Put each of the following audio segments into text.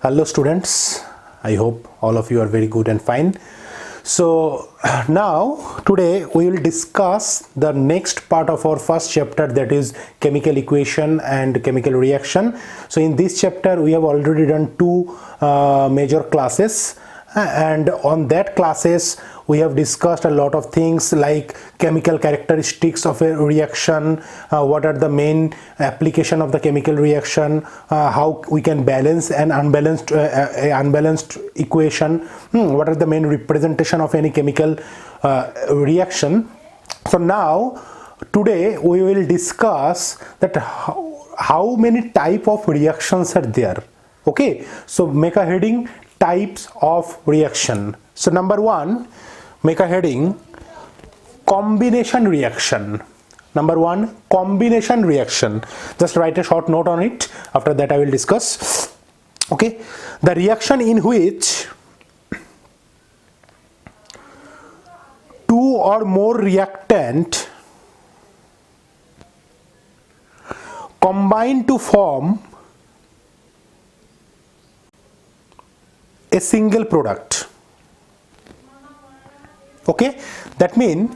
Hello students, I hope all of you are very good and fine. So now today we will discuss the next part of our first chapter, that is chemical equation and chemical reaction. So in this chapter we have already done two major classes, and on that classes we have discussed a lot of things like chemical characteristics of a reaction, what are the main application of the chemical reaction, how we can balance an unbalanced equation, what are the main representation of any chemical reaction. So now today we will discuss that how many type of reactions are there. Okay, so make a heading, types of reaction. So number one, make a heading, combination reaction. Number one, combination reaction. Just write a short note on it. After that I will discuss. Okay, the reaction in which two or more reactant combine to form a single product. Okay, that means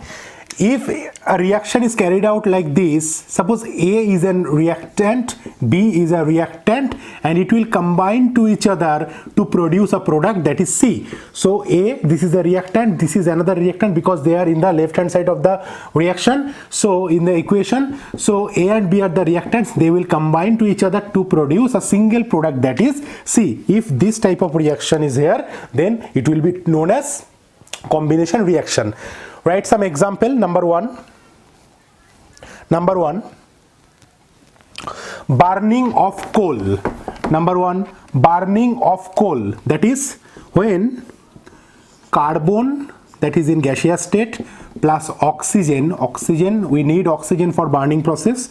if a reaction is carried out like this, suppose A is a reactant, B is a reactant, and it will combine to each other to produce a product, that is C. So A, this is a reactant, this is another reactant, because they are in the left hand side of the reaction. So in the equation, so A and B are the reactants, they will combine to each other to produce a single product, that is C. If this type of reaction is here, then it will be known as combination reaction. Write some example. Number one, burning of coal. Number one, burning of coal, that is when carbon, that is in gaseous state, plus oxygen, we need oxygen for burning process,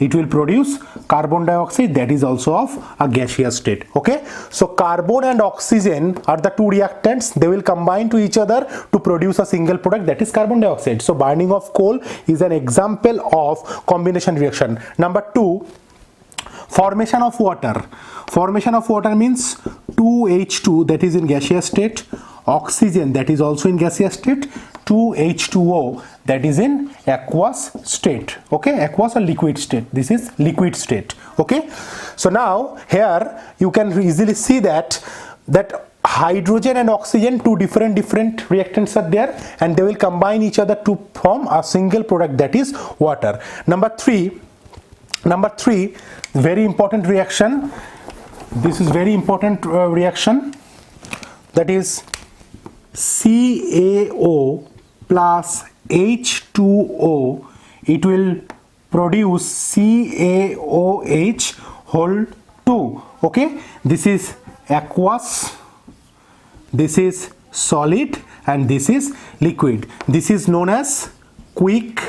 it will produce carbon dioxide, that is also of a gaseous state. Okay, so carbon and oxygen are the two reactants, they will combine to each other to produce a single product, that is carbon dioxide. So burning of coal is an example of combination reaction. Number two, formation of water. Formation of water means 2H2, that is in gaseous state, oxygen, that is also in gaseous state, 2H2O, that is in aqueous state. Okay, aqueous or liquid state, this is liquid state. Okay, so now here you can easily see that hydrogen and oxygen, two different reactants are there, and they will combine each other to form a single product, that is water. Number three, very important reaction. This is very important reaction, that is CaO plus H2O, it will produce CaOH whole 2. Okay, this is aqueous, this is solid, and this is liquid. This is known as quick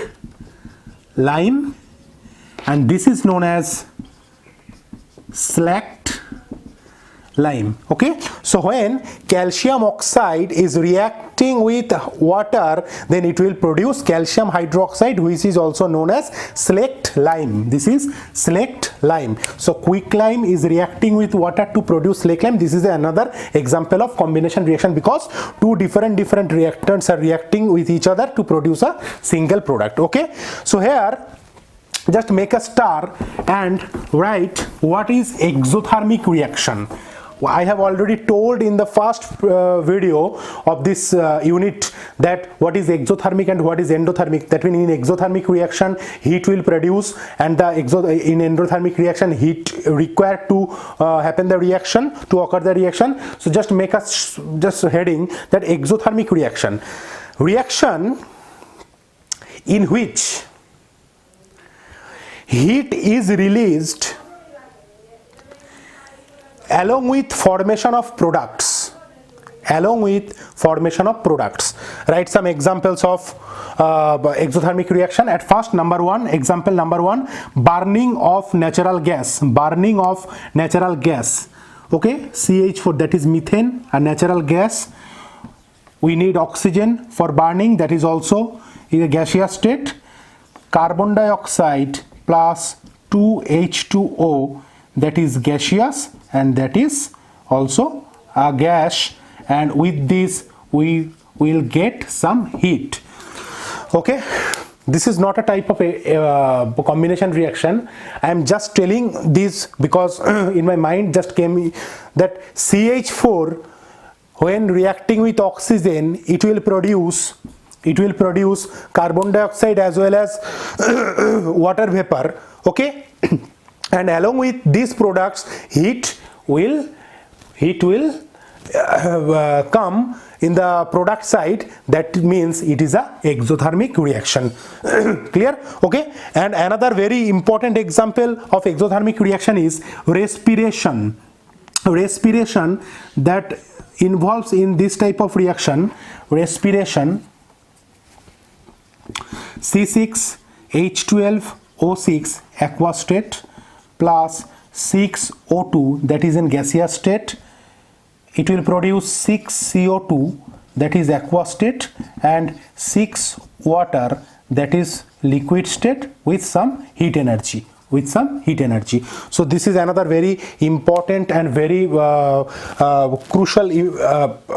lime, and this is known as slacked lime. Okay, so when calcium oxide is reacting with water, then it will produce calcium hydroxide, which is also known as slacked lime. This is slacked lime. So quick lime is reacting with water to produce slacked lime. This is another example of combination reaction, because two different reactants are reacting with each other to produce a single product. Okay, so here just make a star and write what is exothermic reaction. I have already told in the first video of this unit that what is exothermic and what is endothermic. That means in exothermic reaction heat will produce, and in endothermic reaction heat required to happen the reaction, to occur the reaction. So just make a heading that exothermic reaction in which heat is released along with formation of products. Write some examples of exothermic reaction. At first, example number one, burning of natural gas. Okay, CH4, that is methane, a natural gas. We need oxygen for burning, that is also in a gaseous state. Carbon dioxide plus 2H2O, that is gaseous, and that is also a gas, and with this we will get some heat. Okay, this is not a type of a combination reaction. I am just telling this because in my mind just came that CH4 when reacting with oxygen it will produce carbon dioxide as well as water vapor. Okay, and along with these products heat will come in the product side. That means it is a exothermic reaction. Clear? Okay, and another very important example of exothermic reaction is respiration. Respiration that involves in this type of reaction, respiration, C6H12O6 aqueous state plus 6O2 that is in gaseous state, it will produce 6CO2 that is aqueous state and 6 water that is liquid state with some heat energy. So this is another very important and very crucial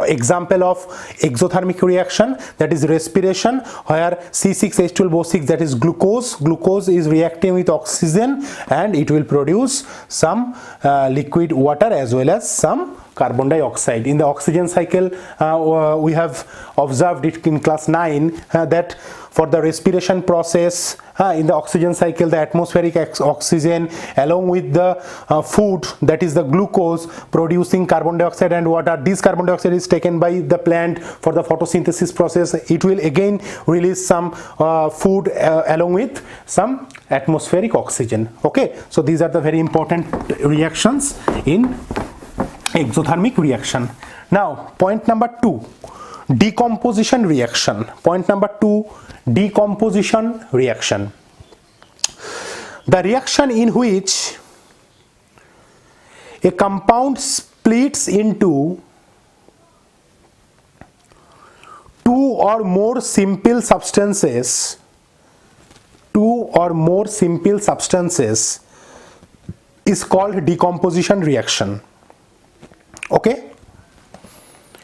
example of exothermic reaction, that is respiration, where C6H12O6 that is glucose is reacting with oxygen and it will produce some liquid water as well as some carbon dioxide. In the oxygen cycle we have observed it in class 9 that for the respiration process in the oxygen cycle, the atmospheric oxygen along with the food, that is the glucose, producing carbon dioxide and water. This carbon dioxide is taken by the plant for the photosynthesis process. It will again release some food along with some atmospheric oxygen. Okay, so these are the very important reactions in exothermic reaction. Now point number 2, decomposition reaction. Point number 2, decomposition reaction. The reaction in which a compound splits into two or more simple substances is called decomposition reaction. Okay,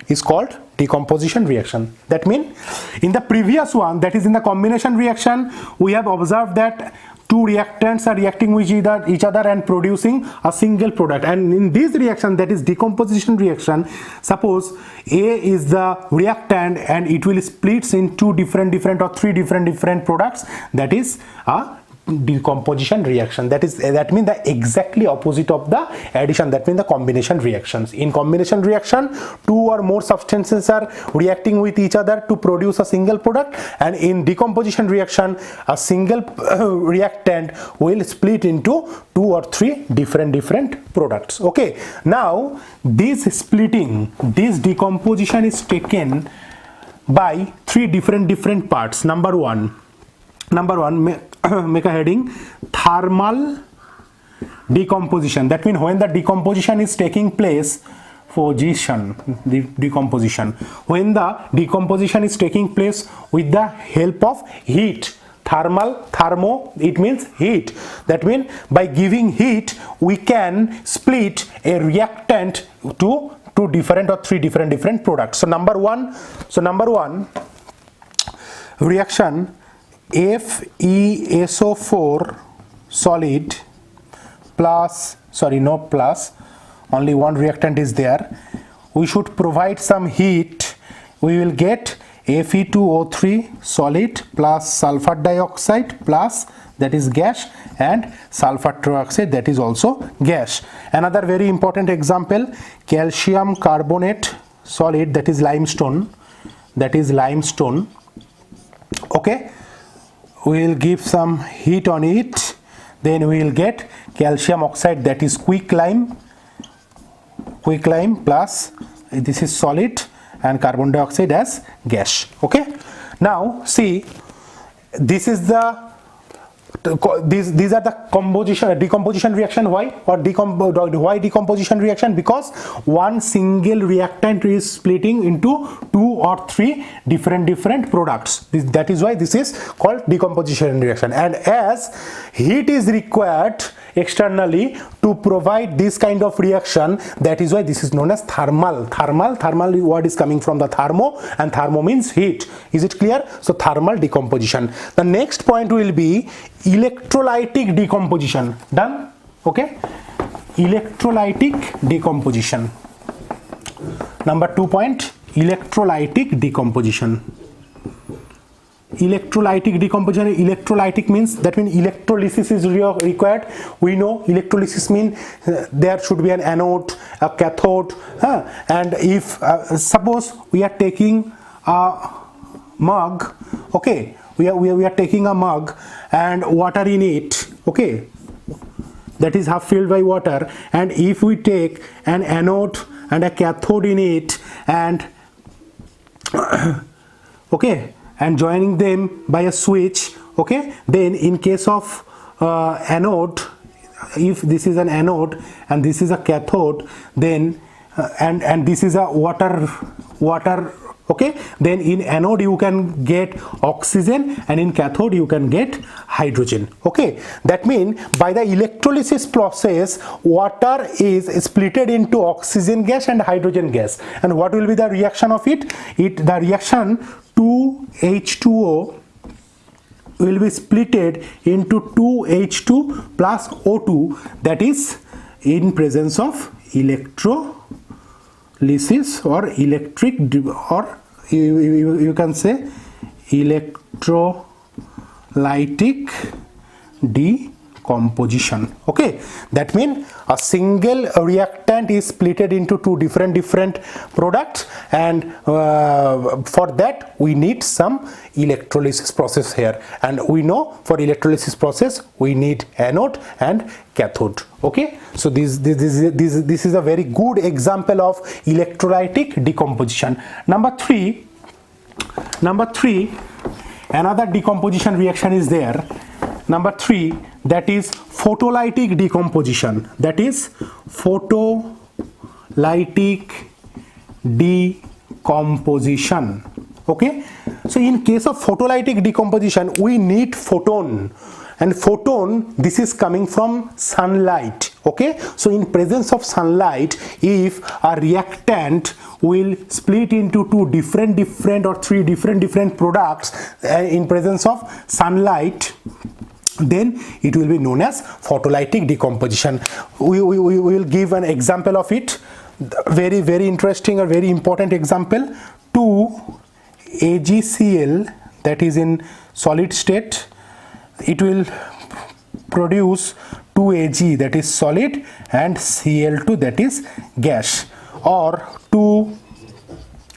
is called decomposition reaction. That means in the previous one, that is in the combination reaction, we have observed that two reactants are reacting with each other and producing a single product. And in this reaction, that is decomposition reaction, suppose A is the reactant and it will split in two different or three different products, that is a decomposition reaction. That means the exactly opposite of the addition, that means the combination reactions. In combination reaction, two or more substances are reacting with each other to produce a single product, and in decomposition reaction a single reactant will split into two or three different products. Okay, now this decomposition is taken by three different parts. Number one, make a heading, thermal decomposition. That means when the decomposition is taking place, when the decomposition is taking place with the help of heat, thermo, it means heat. That means by giving heat we can split a reactant to two different or three different products. So number one reaction, FeSO4 solid plus, only one reactant is there, we should provide some heat, we will get Fe2O3 solid plus sulfur dioxide plus, that is gas, and sulfur trioxide, that is also gas. Another very important example, calcium carbonate solid, that is limestone. Okay, we will give some heat on it, then we will get calcium oxide, that is quicklime plus, this is solid, and carbon dioxide as gas. Okay, now see, this is the these are the decomposition reaction. Why? Or why decomposition reaction? Because one single reactant is splitting into 2 or 3 different products. That is why this is called decomposition reaction. And as heat is required externally to provide this kind of reaction, that is why this is known as thermal word is coming from the thermo, and thermo means heat. Is it clear? So thermal decomposition. The next point will be electrolytic decomposition. Done? Okay, electrolytic decomposition. Number 2 point, electrolytic decomposition. Electrolytic decomposition. Electrolytic means, that means electrolysis is required. We know electrolysis means there should be an anode, a cathode, and if suppose we are taking a mug, okay, we are taking a mug and water in it, okay, that is half filled by water, and if we take an anode and a cathode in it, and okay, and joining them by a switch, okay, then in case of anode, if this is an anode and this is a cathode, then and this is a water, okay, then in anode you can get oxygen and in cathode you can get hydrogen. Okay, that means by the electrolysis process, water is splitted into oxygen gas and hydrogen gas. And what will be the reaction of it? The reaction 2H2O will be splitted into 2H2 plus O2, that is in presence of electrolysis or electric, or you can say electrolytic decomposition. Okay, that means a single reactant is splitted into 2 different products, and for that we need some electrolysis process here, and we know for electrolysis process we need anode and cathode. Okay, so this is a very good example of electrolytic decomposition. Number 3, another decomposition reaction is there. Number 3, that is photolytic decomposition. That is photolytic decomposition. Okay, so in case of photolytic decomposition we need photon, and photon, this is coming from sunlight. Okay, so in presence of sunlight, if a reactant will split into 2 different or 3 different products in presence of sunlight, then it will be known as photolytic decomposition. We will give an example of it, very interesting or very important example. 2AgCl, that is in solid state, it will produce 2Ag, that is solid, and Cl2, that is gas. Or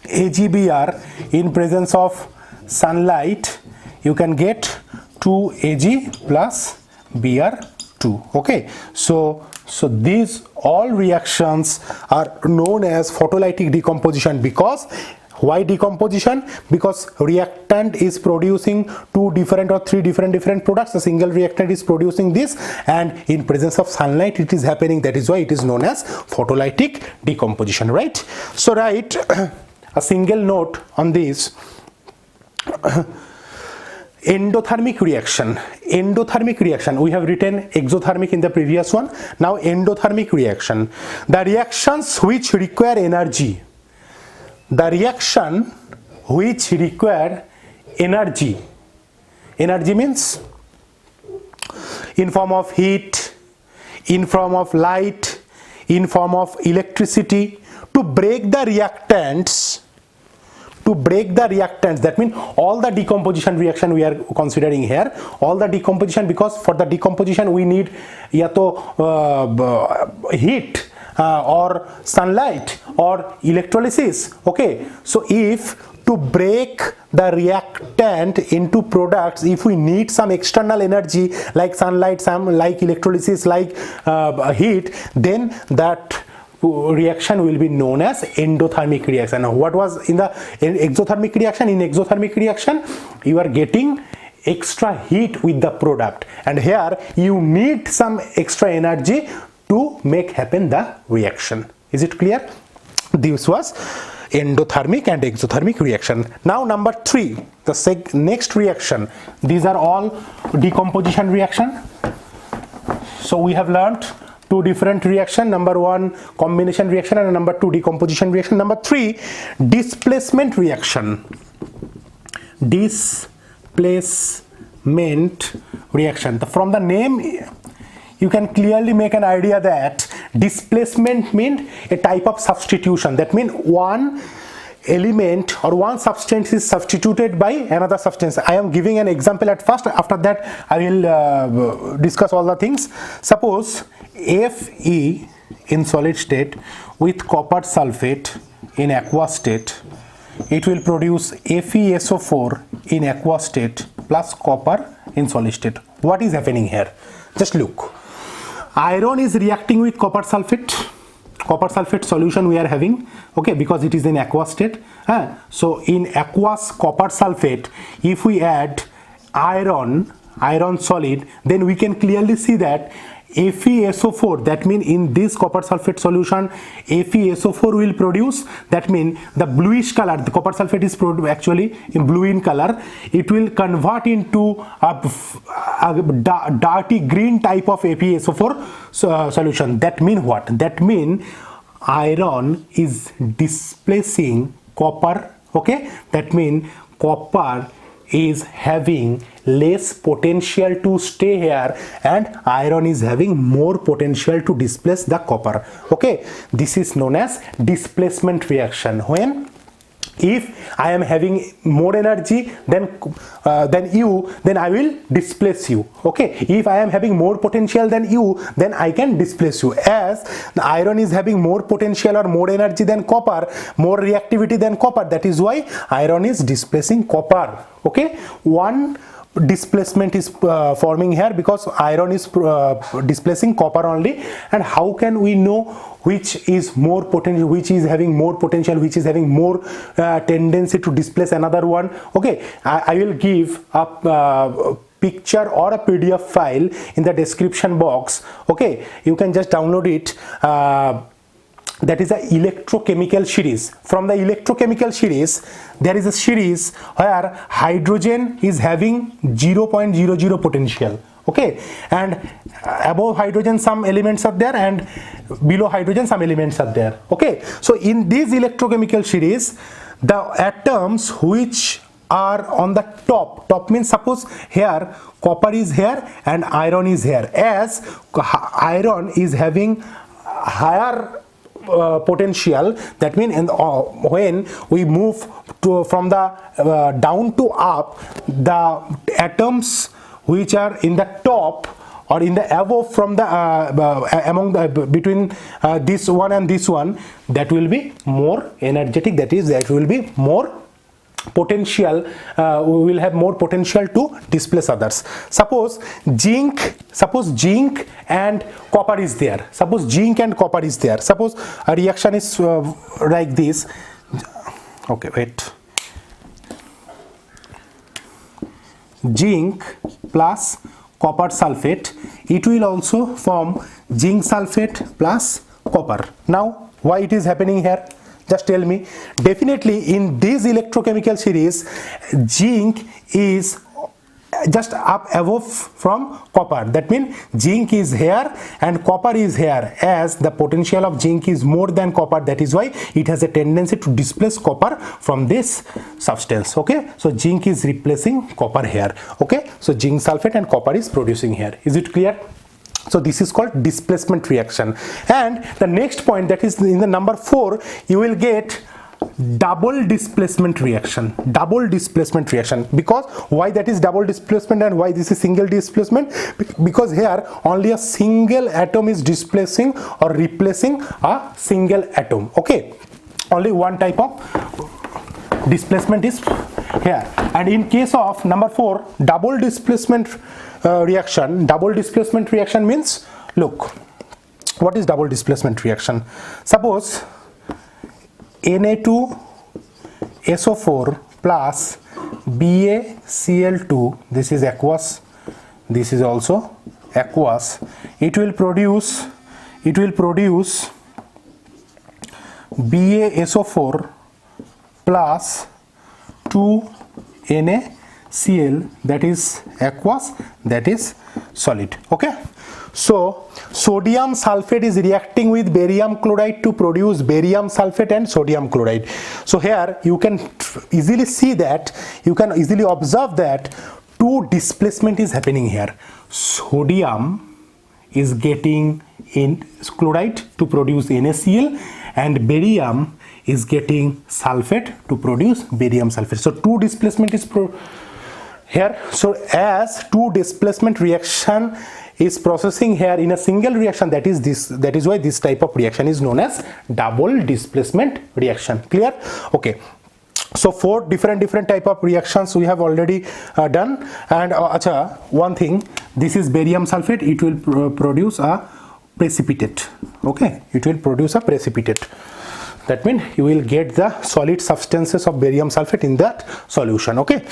2AgBr, in presence of sunlight you can get 2Ag plus Br2. Okay, so these all reactions are known as photolytic decomposition. Because why decomposition? Because reactant is producing 2 different or 3 different products. A single reactant is producing this, and in presence of sunlight it is happening. That is why it is known as photolytic decomposition, right? So write a single note on this. Endothermic reaction. Endothermic reaction, we have written exothermic in the previous one. Now endothermic reaction, the reactions which require energy. The reaction which require energy. Energy means in form of heat, in form of light, in form of electricity, to break the reactants. That means all the decomposition reaction we are considering here, all the decomposition, because for the decomposition we need ya to heat or sunlight or electrolysis. Okay, so if to break the reactant into products, if we need some external energy like sunlight, some like electrolysis, like heat, then that reaction will be known as endothermic reaction. Now, what was in the exothermic reaction? In exothermic reaction, you are getting extra heat with the product, and here you need some extra energy to make happen the reaction. Is it clear? This was endothermic and exothermic reaction. Now number 3, the next reaction. These are all decomposition reaction. So we have learnt 2 different reaction. Number 1 combination reaction and number 2 decomposition reaction. Number 3 displacement reaction. Displacement reaction. From the name you can clearly make an idea that displacement means a type of substitution. That means one element or one substance is substituted by another substance. I am giving an example at first. After that I will discuss all the things. Suppose Fe in solid state with copper sulfate in aqueous state, it will produce FeSO4 in aqueous state plus copper in solid state. What is happening here? Just look. Iron is reacting with copper sulfate solution we are having, okay, because it is in aqueous state. So in aqueous copper sulfate, if we add iron solid, then we can clearly see that FeSO4, that means in this copper sulfate solution FeSO4 will produce, that means the bluish color, the copper sulfate is actually in blue in color, it will convert into a dirty green type of FeSO4 solution. That means what? That means iron is displacing copper, okay? That means copper is having less potential to stay here and iron is having more potential to displace the copper, okay? This is known as displacement reaction. When if I am having more energy than you, then I will displace you, okay? If I am having more potential than you, then I can displace you. As the iron is having more potential or more energy than copper, more reactivity than copper, that is why iron is displacing copper, okay? One displacement is forming here because iron is displacing copper only. And how can we know which is more potential, which is having more potential, which is having more tendency to displace another one? Okay, I will give a picture or a PDF file in the description box, okay? You can just download it. That is a electrochemical series. From the electrochemical series, there is a series where hydrogen is having 0.00 potential, okay, and above hydrogen some elements are there and below hydrogen some elements are there, okay? So in this electrochemical series, the atoms which are on the top means, suppose here copper is here and iron is here, as iron is having higher potential, that means when we move from the down to up, the atoms which are in the top or in the above from the between this one and this one, that will be more energetic, that will be more potential, we will have more potential to displace others. Suppose zinc and copper is there. Suppose zinc and copper is there. Suppose a reaction is like this. Okay, wait. Zinc plus copper sulfate, it will also form zinc sulfate plus copper. Now why it is happening here? Just tell me. Definitely in this electrochemical series, zinc is just up above from copper. That means zinc is here and copper is here, as the potential of zinc is more than copper. That is why it has a tendency to displace copper from this substance, okay? So zinc is replacing copper here, okay? So zinc sulfate and copper is producing here. Is it clear? So this is called displacement reaction. And the next point, that is in the number 4, you will get double displacement reaction. Double displacement reaction. Because why that is double displacement and why this is single displacement? Because here only a single atom is displacing or replacing a single atom, okay? Only one type of displacement is here. And in case of number 4, double displacement reaction. Double displacement reaction means, look, what is double displacement reaction? Suppose Na2SO4 plus BaCl2, this is aqueous, this is also aqueous, it will produce BaSO4 plus 2NaCl, that is aqueous, that is solid. Okay, so sodium sulfate is reacting with barium chloride to produce barium sulfate and sodium chloride. So here you can easily see that, you can easily observe that two displacement is happening here. Sodium is getting in chloride to produce NaCl, and barium is getting sulfate to produce barium sulfate. So two displacement is here. So as two displacement reaction is processing here in a single reaction, that is why this type of reaction is known as double displacement reaction. Clear? Okay, so four different type of reactions we have already done. And one thing, this is barium sulfate, it will produce a precipitate. Okay, it will produce a precipitate. That means you will get the solid substances of barium sulfate in that solution. Okay,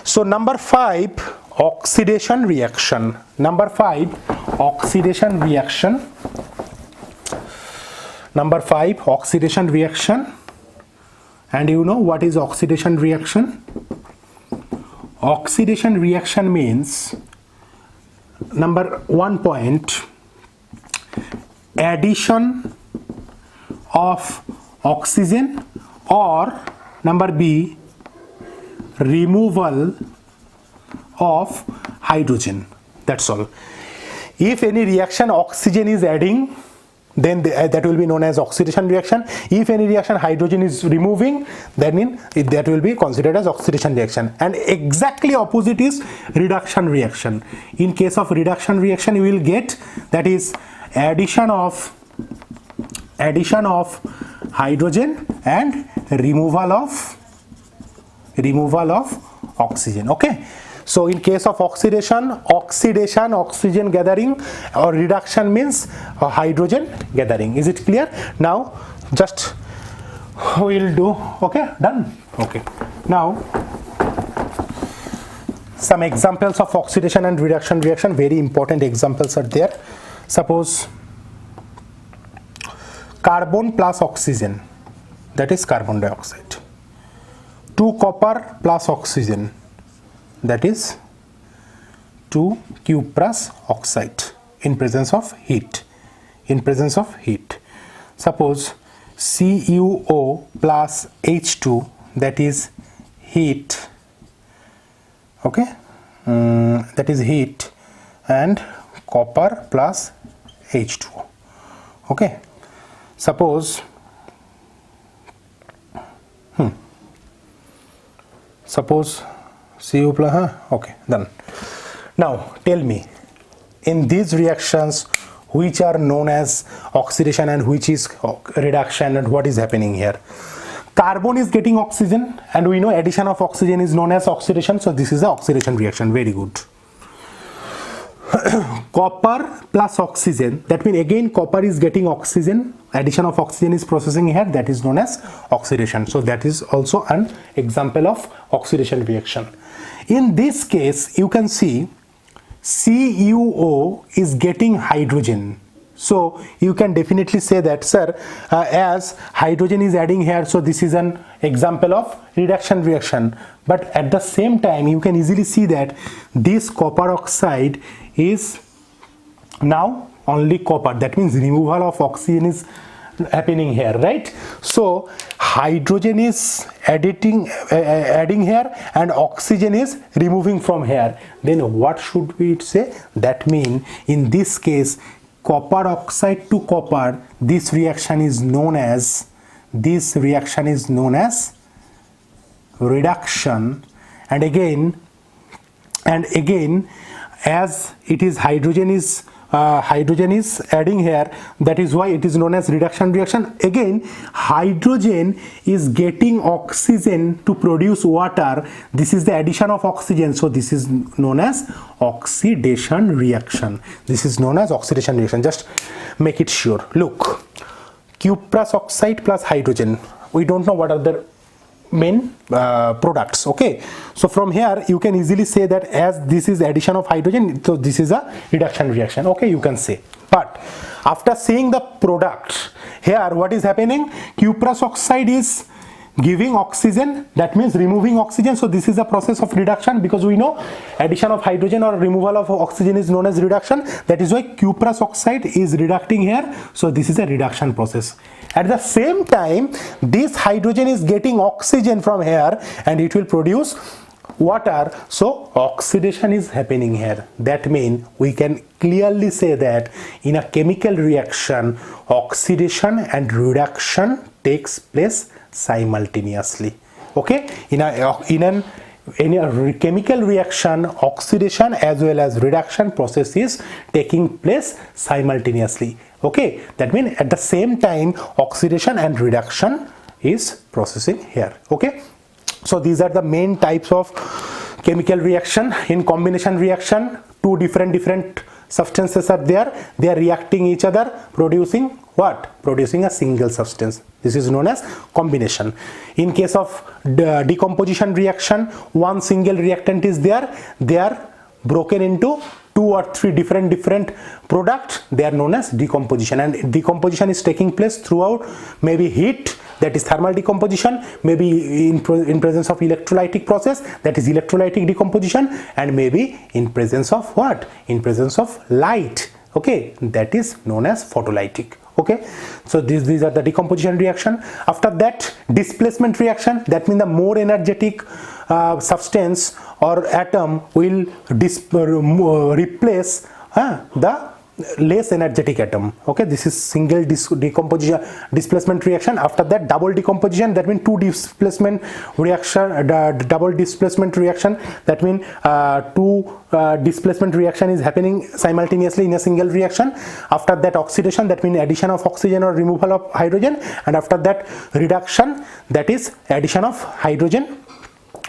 so number 5, oxidation reaction. Number 5, oxidation reaction. Number 5, oxidation reaction. And you know what is oxidation reaction? Oxidation reaction means, number 1 point, addition of oxygen, or number B, removal of hydrogen. That's all. If any reaction oxygen is adding, then that will be known as oxidation reaction. If any reaction hydrogen is removing, that means that will be considered as oxidation reaction. And exactly opposite is reduction reaction. In case of reduction reaction, you will get, that is addition of hydrogen and removal of oxygen. Okay, so in case of oxidation, oxygen gathering, or reduction means hydrogen gathering. Is it clear? Now just we'll do. Okay, done. Okay, now some examples of oxidation and reduction reaction. Very important examples are there. Suppose carbon plus oxygen, that is carbon dioxide. 2 copper plus oxygen, that is 2 cuprous oxide in presence of heat. Suppose CuO plus H2, that is heat. Okay, that is heat, and copper plus H2O. Okay, suppose Cu plus, okay, done. Now tell me, in these reactions, which are known as oxidation and which is reduction, and what is happening here? Carbon is getting oxygen, and we know addition of oxygen is known as oxidation, so this is the oxidation reaction. Very good. Copper plus oxygen, that means again copper is getting oxygen, addition of oxygen is processing here, that is known as oxidation. So that is also an example of oxidation reaction. In this case, you can see CuO is getting hydrogen. So you can definitely say that, sir, as hydrogen is adding here, so this is an example of reduction reaction. But at the same time, you can easily see that this copper oxide is now only copper. That means removal of oxygen is happening here, right? So hydrogen is adding here, and oxygen is removing from here. Then what should we say? That means in this case, copper oxide to copper, this reaction is known as reduction. And again as it is hydrogen is adding here, that is why it is known as reduction reaction. Again, hydrogen is getting oxygen to produce water. This is the addition of oxygen, so this is known as oxidation reaction. Just make it sure. Look, cuprous oxide plus hydrogen, we don't know what are the main products. Okay, so from here you can easily say that as this is addition of hydrogen, so this is a reduction reaction. Okay, you can say. But after seeing the product, here what is happening? Cuprous oxide is giving oxygen, that means removing oxygen. So this is a process of reduction, because we know addition of hydrogen or removal of oxygen is known as reduction. That is why cuprous oxide is reducting here. So this is a reduction process. At the same time, this hydrogen is getting oxygen from here and it will produce water. So oxidation is happening here. That means we can clearly say that in a chemical reaction, oxidation and reduction takes place simultaneously. Okay, in a chemical reaction, oxidation as well as reduction process is taking place simultaneously. Okay, that means at the same time oxidation and reduction is processing here. Okay, so these are the main types of chemical reaction. In combination reaction, two different substances are there. They are reacting each other, producing what? Producing a single substance. This is known as combination. In case of decomposition reaction, one single reactant is there. They are broken into two or three different products. They are known as decomposition, and decomposition is taking place throughout maybe heat, that is thermal decomposition, maybe in presence of electrolytic process, that is electrolytic decomposition, and maybe in presence of what? In presence of light. Okay, that is known as photolytic. Okay, so these are the decomposition reaction. After that, displacement reaction, that means the more energetic substance or atom will replace the less energetic atom. Okay, this is single decomposition displacement reaction. After that, double decomposition, that means two displacement reaction, double displacement reaction, that means two displacement reaction is happening simultaneously in a single reaction. After that, oxidation, that means addition of oxygen or removal of hydrogen, and after that, reduction, that is addition of hydrogen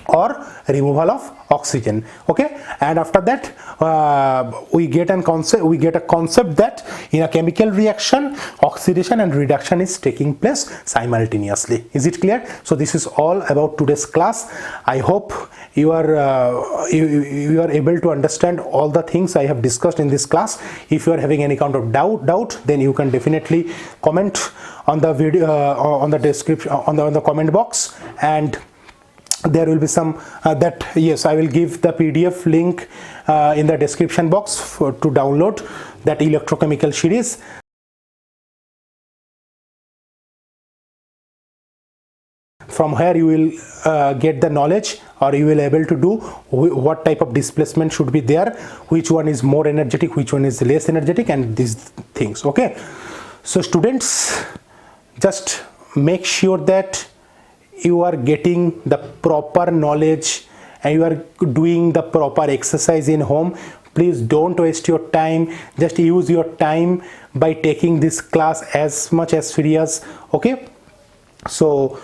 or removal of oxygen. Okay, and after that we get a concept that in a chemical reaction, oxidation and reduction is taking place simultaneously. Is it clear? So this is all about today's class. I hope you are able to understand all the things I have discussed in this class. If you are having any kind of doubt, then you can definitely comment on the video, on the description, on the comment box, and there will be some yes, I will give the PDF link in the description box to download that electrochemical series. From here you will get the knowledge, or you will able to do what type of displacement should be there, which one is more energetic, which one is less energetic, and these things. Okay, so students, just make sure that you are getting the proper knowledge and you are doing the proper exercise in home. Please don't waste your time. Just use your time by taking this class as much as serious. Okay, so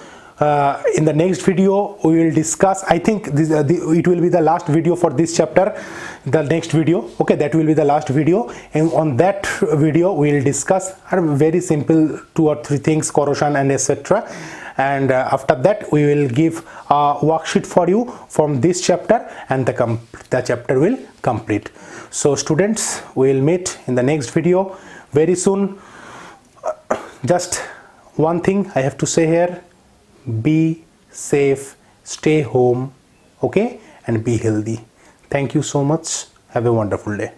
in the next video we will discuss, I think this it will be the last video for this chapter, the next video. Okay, that will be the last video, and on that video we will discuss very simple 2 or 3 things, corrosion and etc. And after that we will give a worksheet for you from this chapter, and the chapter will complete. So students, we will meet in the next video very soon. Just one thing I have to say here: be safe, stay home, okay, and be healthy. Thank you so much. Have a wonderful day.